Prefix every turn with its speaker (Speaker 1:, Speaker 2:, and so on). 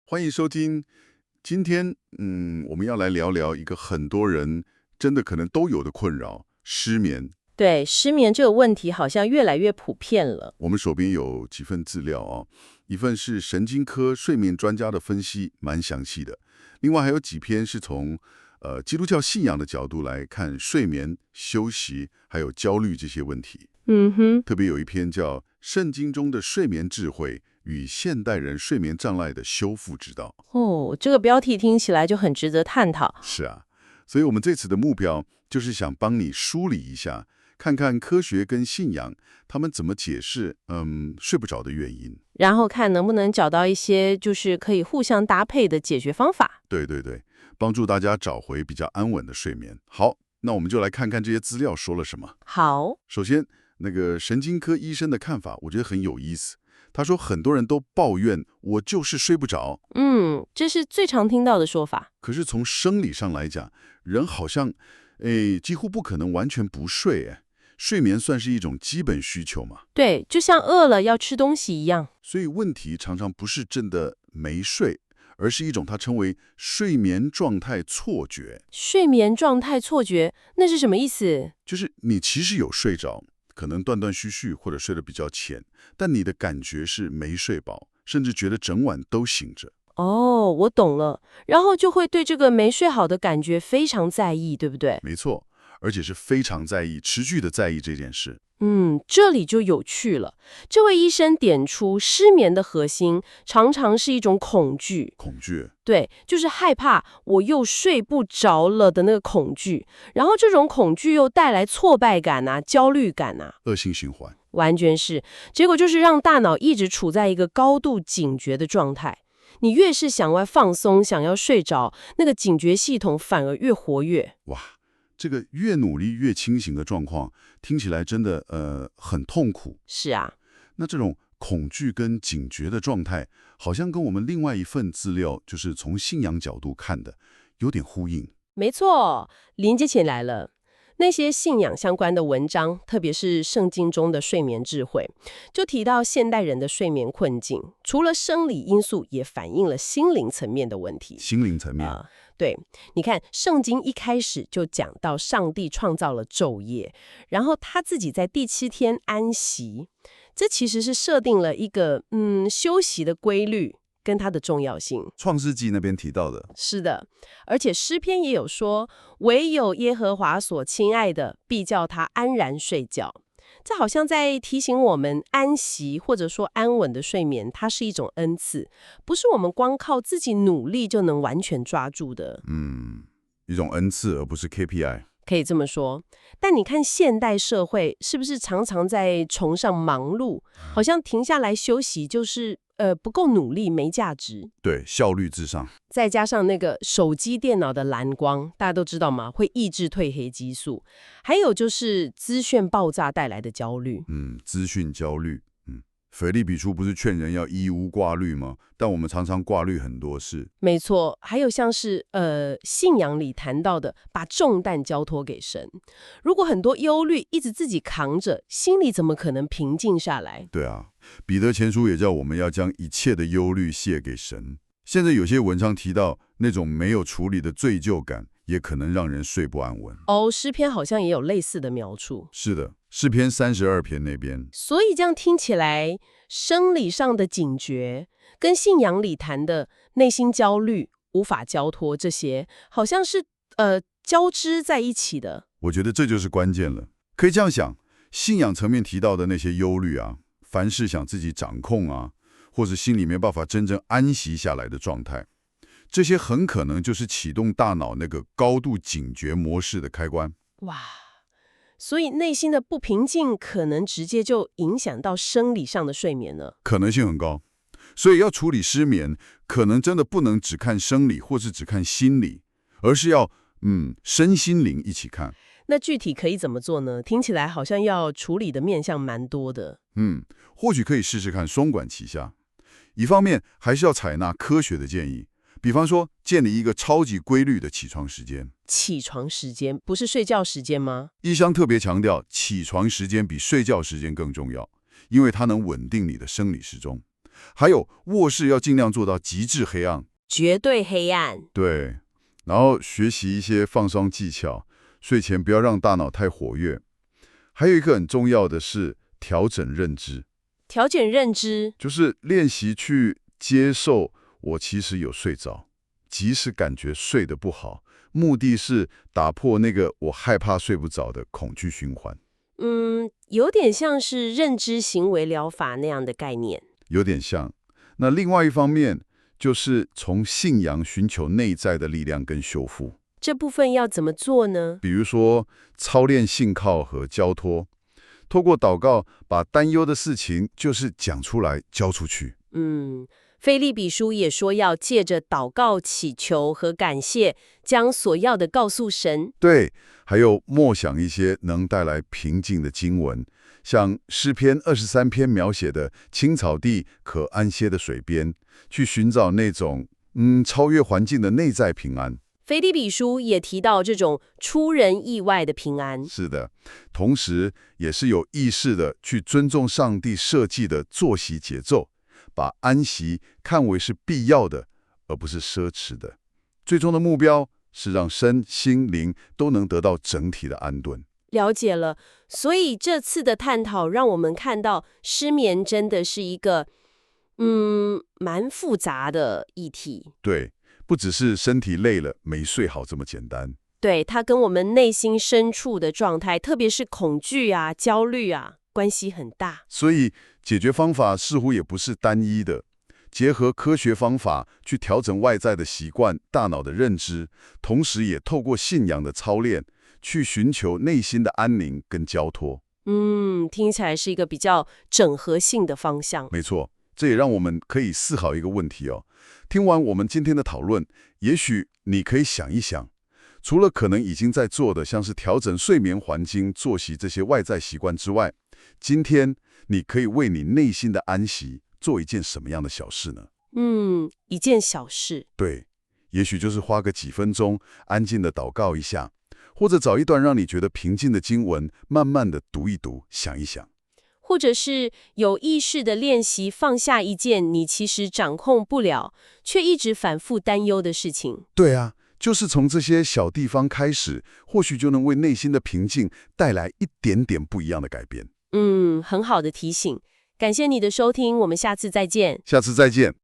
Speaker 1: 欢迎收听。今天，我们要来聊聊一个很多人真的可能都有的困扰——失眠。
Speaker 2: 对，失眠这个问题好像越来越普遍了。
Speaker 1: 我们手边有几份资料啊，一份是神经科睡眠专家的分析，蛮详细的。另外还有几篇是从基督教信仰的角度来看睡眠、休息还有焦虑这些问题。
Speaker 2: 嗯哼，
Speaker 1: 特别有一篇叫《圣经中的睡眠智慧与现代人睡眠障碍的修复之道》。
Speaker 2: 哦，这个标题听起来就很值得探讨。
Speaker 1: 是啊，所以我们这次的目标就是想帮你梳理一下，看看科学跟信仰他们怎么解释睡不着的原因。
Speaker 2: 然后看能不能找到一些就是可以互相搭配的解决方法。
Speaker 1: 对对对，帮助大家找回比较安稳的睡眠。好，那我们就来看看这些资料说了什么。
Speaker 2: 好，
Speaker 1: 首先，那个神经科医生的看法，我觉得很有意思。他说，很多人都抱怨我就是睡不着，
Speaker 2: 这是最常听到的说法。
Speaker 1: 可是从生理上来讲，人好像，几乎不可能完全不睡，睡眠算是一种基本需求嘛。
Speaker 2: 对，就像饿了要吃东西一样。
Speaker 1: 所以问题常常不是真的没睡，而是一种他称为睡眠状态错觉，
Speaker 2: 睡眠状态错觉，那是什么意思？
Speaker 1: 就是你其实有睡着，可能断断续续或者睡得比较浅，但你的感觉是没睡饱，甚至觉得整晚都醒着。
Speaker 2: 哦，我懂了。然后就会对这个没睡好的感觉非常在意，对不对？
Speaker 1: 没错，而且是非常在意、持续的在意这件事。
Speaker 2: 这里就有趣了。这位医生点出，失眠的核心常常是一种恐惧，
Speaker 1: 恐惧，
Speaker 2: 对，就是害怕我又睡不着了的那个恐惧。然后这种恐惧又带来挫败感啊、焦虑感啊，
Speaker 1: 恶性循环。
Speaker 2: 完全是。结果就是让大脑一直处在一个高度警觉的状态。你越是想要放松、想要睡着，那个警觉系统反而越活跃。
Speaker 1: 哇，这个越努力越清醒的状况，听起来真的很痛苦。
Speaker 2: 是啊，
Speaker 1: 那这种恐惧跟警觉的状态，好像跟我们另外一份资料，就是从信仰角度看的，有点呼应。
Speaker 2: 没错，连接起来了。那些信仰相关的文章，特别是圣经中的睡眠智慧，就提到现代人的睡眠困境，除了生理因素，也反映了心灵层面的问题。
Speaker 1: 心灵层面，
Speaker 2: 对，你看，圣经一开始就讲到上帝创造了昼夜，然后他自己在第7天安息，这其实是设定了一个休息的规律跟它的重要性。
Speaker 1: 创世纪那边提到的，
Speaker 2: 是的，而且诗篇也有说，唯有耶和华所亲爱的，必叫他安然睡觉。这好像在提醒我们，安息或者说安稳的睡眠，它是一种恩赐，不是我们光靠自己努力就能完全抓住的。
Speaker 1: 一种恩赐，而不是 KPI。
Speaker 2: 可以这么说。但你看现代社会是不是常常在崇尚忙碌，好像停下来休息就是不够努力，没价值。
Speaker 1: 对，效率至上。
Speaker 2: 再加上那个手机、电脑的蓝光，大家都知道吗？会抑制褪黑激素。还有就是资讯爆炸带来的焦虑。
Speaker 1: 资讯焦虑。腓立比书不是劝人要一无挂虑吗？但我们常常挂虑很多事。
Speaker 2: 没错，还有像是信仰里谈到的，把重担交托给神。如果很多忧虑一直自己扛着，心里怎么可能平静下来？
Speaker 1: 对啊，彼得前书也叫我们要将一切的忧虑卸给神。现在有些文章提到那种没有处理的罪疚感，也可能让人睡不安稳。
Speaker 2: 诗篇好像也有类似的描述。
Speaker 1: 是的，诗篇32篇那边。
Speaker 2: 所以这样听起来，生理上的警觉跟信仰里谈的内心焦虑、无法交托这些，好像是交织在一起的。
Speaker 1: 我觉得这就是关键了。可以这样想，信仰层面提到的那些忧虑啊，凡事想自己掌控啊，或者心里没办法真正安息下来的状态，这些很可能就是启动大脑那个高度警觉模式的开关。
Speaker 2: 哇，所以内心的不平静可能直接就影响到生理上的睡眠了。
Speaker 1: 可能性很高。所以要处理失眠，可能真的不能只看生理或是只看心理，而是要身心灵一起看。
Speaker 2: 那具体可以怎么做呢？听起来好像要处理的面向蛮多的。
Speaker 1: 或许可以试试看双管齐下。一方面还是要采纳科学的建议，比方说建立一个超级规律的起床时间。
Speaker 2: 起床时间不是睡觉时间吗？
Speaker 1: 医生特别强调，起床时间比睡觉时间更重要，因为它能稳定你的生理时钟。还有卧室要尽量做到极致黑暗。
Speaker 2: 绝对黑暗。
Speaker 1: 对，然后学习一些放松技巧，睡前不要让大脑太活跃。还有一个很重要的是调整认知，
Speaker 2: 调整认知。
Speaker 1: 就是练习去接受我其实有睡着，即使感觉睡得不好，目的是打破那个我害怕睡不着的恐惧循环。
Speaker 2: 有点像是认知行为疗法那样的概念。
Speaker 1: 有点像。那另外一方面，就是从信仰寻求内在的力量跟修复。
Speaker 2: 这部分要怎么做呢？
Speaker 1: 比如说，操练信靠和交托，透过祷告，把担忧的事情就是讲出来，交出去。
Speaker 2: 腓立比书也说要借着祷告、祈求和感谢，将所要的告诉神。
Speaker 1: 对，还有默想一些能带来平静的经文，像诗篇23篇描写的青草地可安歇的水边，去寻找那种超越环境的内在平安。
Speaker 2: 腓立比书也提到这种出人意外的平安。
Speaker 1: 是的，同时也是有意识的去尊重上帝设计的作息节奏，把安息看为是必要的，而不是奢侈的。最终的目标是让身心灵都能得到整体的安顿。
Speaker 2: 了解了，所以这次的探讨让我们看到失眠真的是一个蛮复杂的议题。
Speaker 1: 对，不只是身体累了没睡好这么简单。
Speaker 2: 对，它跟我们内心深处的状态，特别是恐惧啊、焦虑啊，关系很大。
Speaker 1: 所以解决方法似乎也不是单一的，结合科学方法去调整外在的习惯、大脑的认知，同时也透过信仰的操练，去寻求内心的安宁跟交托。
Speaker 2: 听起来是一个比较整合性的方向。
Speaker 1: 没错，这也让我们可以思考一个问题哦。听完我们今天的讨论，也许你可以想一想，除了可能已经在做的，像是调整睡眠环境、作息这些外在习惯之外，今天你可以为你内心的安息做一件什么样的小事呢？
Speaker 2: 一件小事。
Speaker 1: 对，也许就是花个几分钟，安静的祷告一下，或者找一段让你觉得平静的经文，慢慢的读一读，想一想。
Speaker 2: 或者是有意识的练习放下一件你其实掌控不了，却一直反复担忧的事情。
Speaker 1: 对啊，就是从这些小地方开始，或许就能为内心的平静带来一点点不一样的改变。
Speaker 2: 很好的提醒。感谢你的收听，我们下次再见。
Speaker 1: 下次再见。